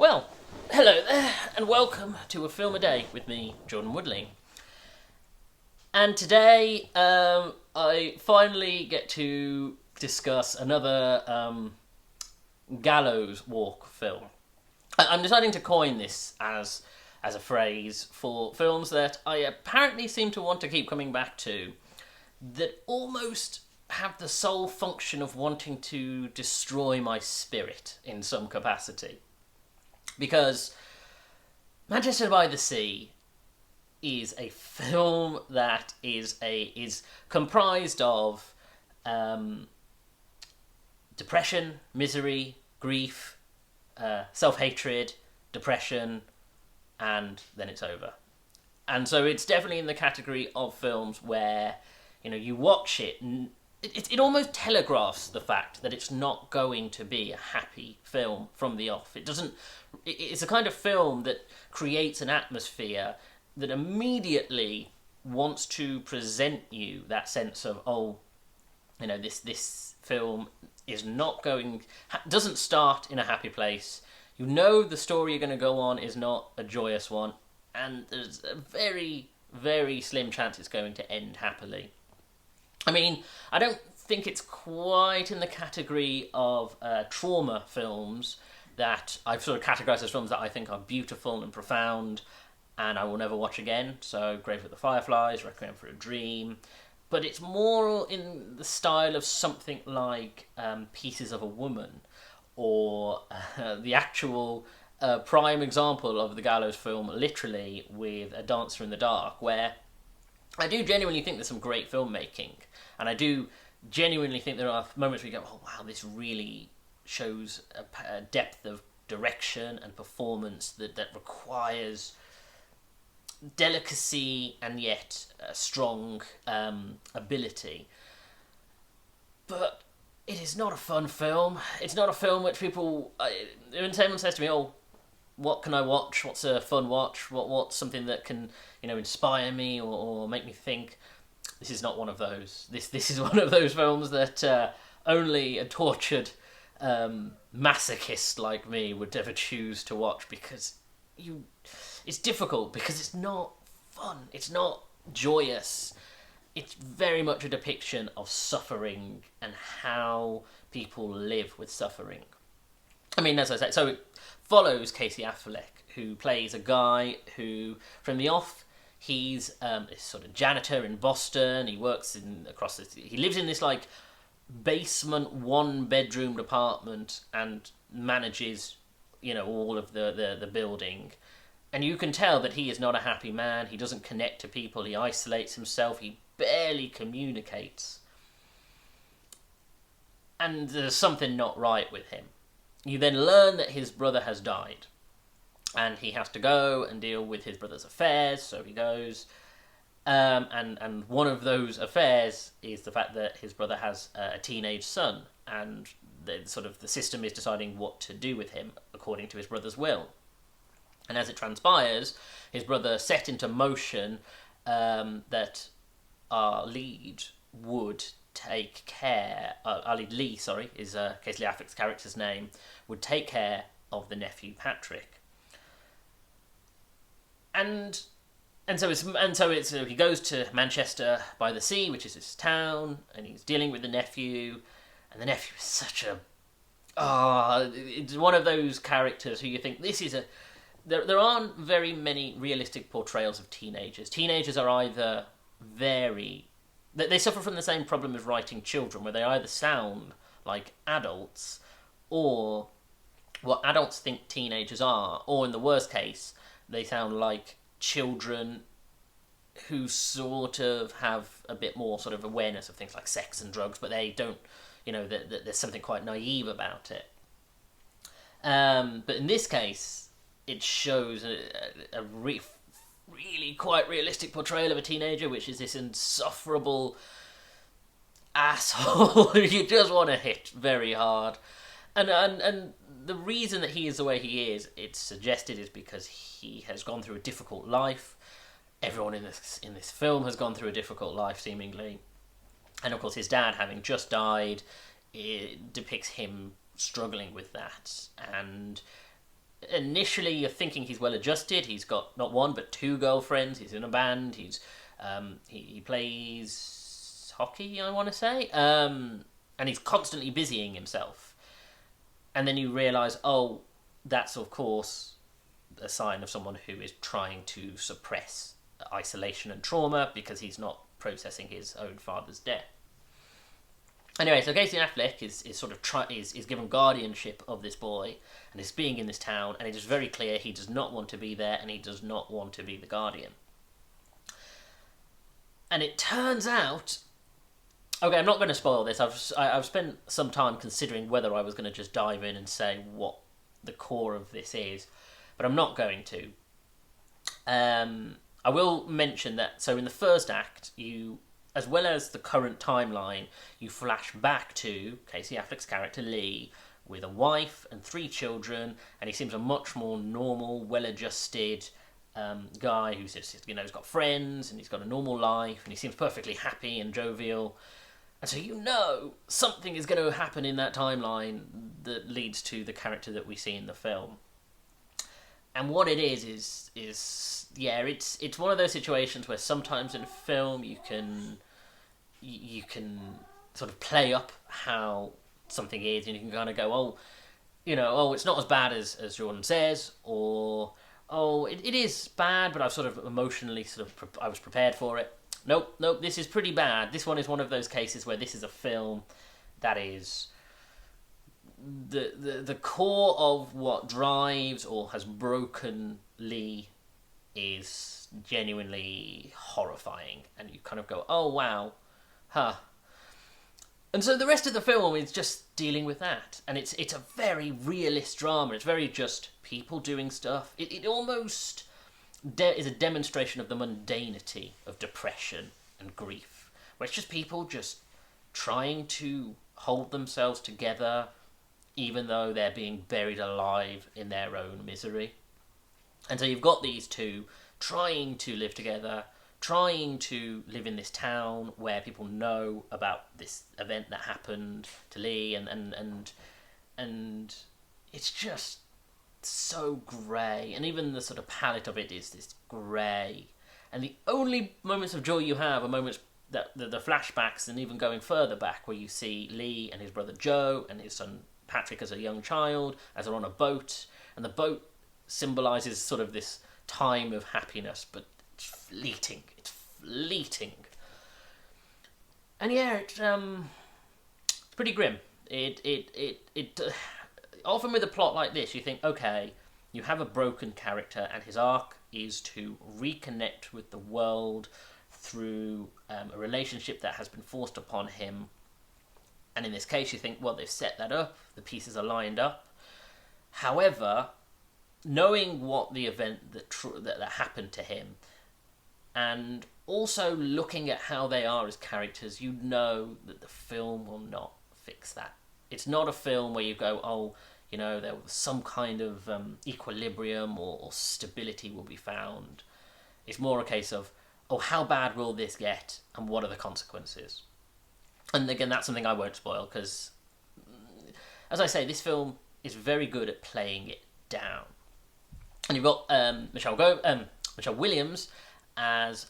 Well, hello there, and welcome to A Film a Day with me, Jordan Woodley. And today, I finally get to discuss another gallows walk film. I'm deciding to coin this as a phrase for films that I apparently seem to want to keep coming back to, that almost have the sole function of wanting to destroy my spirit in some capacity. Because Manchester by the Sea is a film that is comprised of depression, misery, grief, self-hatred, depression, and then it's over. And so it's definitely in the category of films where, you watch it and it almost telegraphs the fact that it's not going to be a happy film from the off. It's a kind of film that creates an atmosphere that immediately wants to present you that sense of, this film doesn't start in a happy place. The story you're going to go on is not a joyous one, and there's a very, very slim chance it's going to end happily. I mean, I don't think it's quite in the category of trauma films that I've sort of categorised as films that I think are beautiful and profound and I will never watch again. So, Grave with the Fireflies, Requiem for a Dream. But it's more in the style of something like Pieces of a Woman, or the actual prime example of the gallows film, literally, with A Dancer in the Dark, where I do genuinely think there's some great filmmaking, and I do genuinely think there are moments where you go, oh wow, this really shows a depth of direction and performance that requires delicacy and yet a strong ability. But it is not a fun film. It's not a film which people... when someone says to me, oh, what can I watch? What's a fun watch? What's something that can, inspire me or make me think? This is not one of those. This is one of those films that only a tortured masochist like me would ever choose to watch, because it's difficult, because it's not fun. It's not joyous. It's very much a depiction of suffering and how people live with suffering. I mean, as I say, so it follows Casey Affleck, who plays a guy who, from the off, he's a sort of janitor in Boston. He works he lives in this basement, one-bedroomed apartment and manages, all of the building. And you can tell that he is not a happy man. He doesn't connect to people. He isolates himself. He barely communicates. And there's something not right with him. You then learn that his brother has died, and he has to go and deal with his brother's affairs, so he goes. And one of those affairs is the fact that his brother has a teenage son, and the system is deciding what to do with him according to his brother's will. And as it transpires, his brother set into motion that our lead would take care... our lead Lee, is Casey Affleck's character's name, would take care of the nephew Patrick. And so he goes to Manchester by the Sea, which is his town, and he's dealing with the nephew, and the nephew is such a... it's one of those characters who you think, this is a... There aren't very many realistic portrayals of teenagers. Teenagers are either very... They suffer from the same problem as writing children, where they either sound like adults, or what adults think teenagers are, or in the worst case, they sound like children who sort of have a bit more sort of awareness of things like sex and drugs, but they don't, there's something quite naive about it. But in this case, it shows a really quite realistic portrayal of a teenager, which is this insufferable asshole who you just want to hit very hard. And the reason that he is the way he is, it's suggested, is because he has gone through a difficult life. Everyone in this film has gone through a difficult life, seemingly. And of course, his dad, having just died, it depicts him struggling with that. And initially you're thinking he's well adjusted. He's got not one but two girlfriends. He's in a band. He plays hockey, I want to say, and he's constantly busying himself. And then you realise, oh, that's of course a sign of someone who is trying to suppress isolation and trauma because he's not processing his own father's death. Anyway, so Casey Affleck is sort of is given guardianship of this boy and is being in this town, and it is very clear he does not want to be there and he does not want to be the guardian. And it turns out, okay, I'm not going to spoil this. I've spent some time considering whether I was going to just dive in and say what the core of this is, but I'm not going to. I will mention that, so in the first act, as well as the current timeline, you flash back to Casey Affleck's character Lee with a wife and 3 children, and he seems a much more normal, well-adjusted guy who's just, he's got friends and he's got a normal life and he seems perfectly happy and jovial. And so something is going to happen in that timeline that leads to the character that we see in the film. And what it is it's one of those situations where sometimes in a film you can sort of play up how something is, and you can kind of go, it's not as bad as Jordan says, or it is bad, but I've sort of emotionally I was prepared for it. Nope, this is pretty bad. This one is one of those cases where this is a film that is the core of what drives or has broken Lee is genuinely horrifying, and you kind of go, oh wow, huh. And so the rest of the film is just dealing with that, and it's a very realist drama. It's very just people doing stuff. It almost is a demonstration of the mundanity of depression and grief, where it's just people just trying to hold themselves together even though they're being buried alive in their own misery. And so you've got these two trying to live together, trying to live in this town where people know about this event that happened to Lee, and it's just so grey, and even the sort of palette of it is this grey. And the only moments of joy you have are moments that the flashbacks, and even going further back, where you see Lee and his brother Joe and his son Patrick as a young child, as they're on a boat, and the boat symbolises sort of this time of happiness, but it's fleeting. And yeah, it's pretty grim. It often with a plot like this, you think, okay, you have a broken character, and his arc is to reconnect with the world through a relationship that has been forced upon him. And in this case, you think, well, they've set that up, the pieces are lined up. However, knowing what the event that happened to him, and also looking at how they are as characters, you know that the film will not fix that. It's not a film where you go, there was some kind of equilibrium or stability will be found. It's more a case of, how bad will this get, and what are the consequences? And again, that's something I won't spoil, because, as I say, this film is very good at playing it down. And you've got Michelle Williams as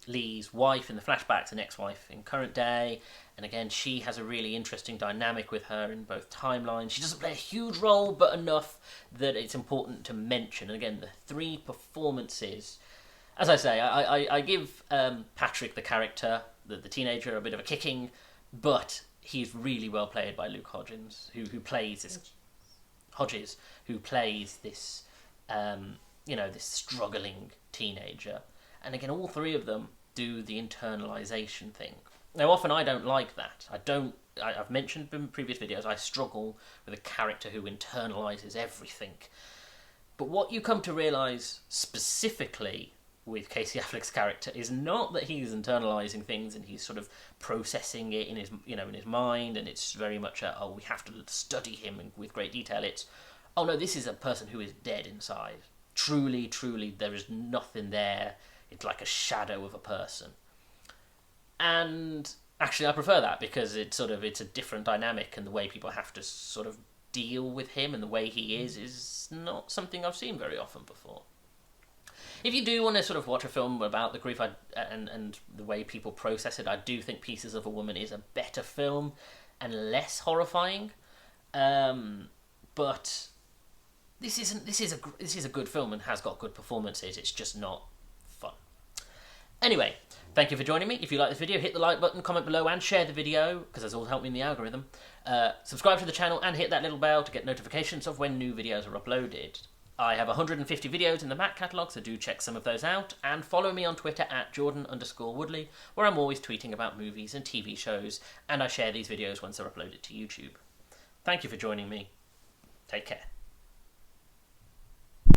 Lee's wife in the flashbacks, and ex-wife in current day. And again, she has a really interesting dynamic with her in both timelines. She doesn't play a huge role, but enough that it's important to mention. And again, the 3 performances, as I say, I give Patrick, the character, the teenager, a bit of a kicking, but he's really well played by Luke Hodgins, who plays this Hodges, who plays this this struggling teenager. And again, all 3 of them do the internalization thing. Now, often I don't like that. I've mentioned in previous videos, I struggle with a character who internalizes everything. But what you come to realise specifically with Casey Affleck's character is not that he's internalizing things and he's sort of processing it in his mind, and it's very much we have to study him with great detail. It's, this is a person who is dead inside. Truly, there is nothing there. It's like a shadow of a person. And actually I prefer that, because it's a different dynamic, and the way people have to sort of deal with him and the way he is not something I've seen very often before. If you do want to sort of watch a film about the grief and the way people process it, I do think Pieces of a Woman is a better film and less horrifying. But this is a good film and has got good performances. It's just not fun. Anyway, thank you for joining me. If you like this video, hit the like button, comment below, and share the video, because that's all helped me in the algorithm. Subscribe to the channel and hit that little bell to get notifications of when new videos are uploaded. I have 150 videos in the back catalogue, so do check some of those out, and follow me on Twitter at Jordan_Woodley, where I'm always tweeting about movies and TV shows, and I share these videos once they're uploaded to YouTube. Thank you for joining me. Take care.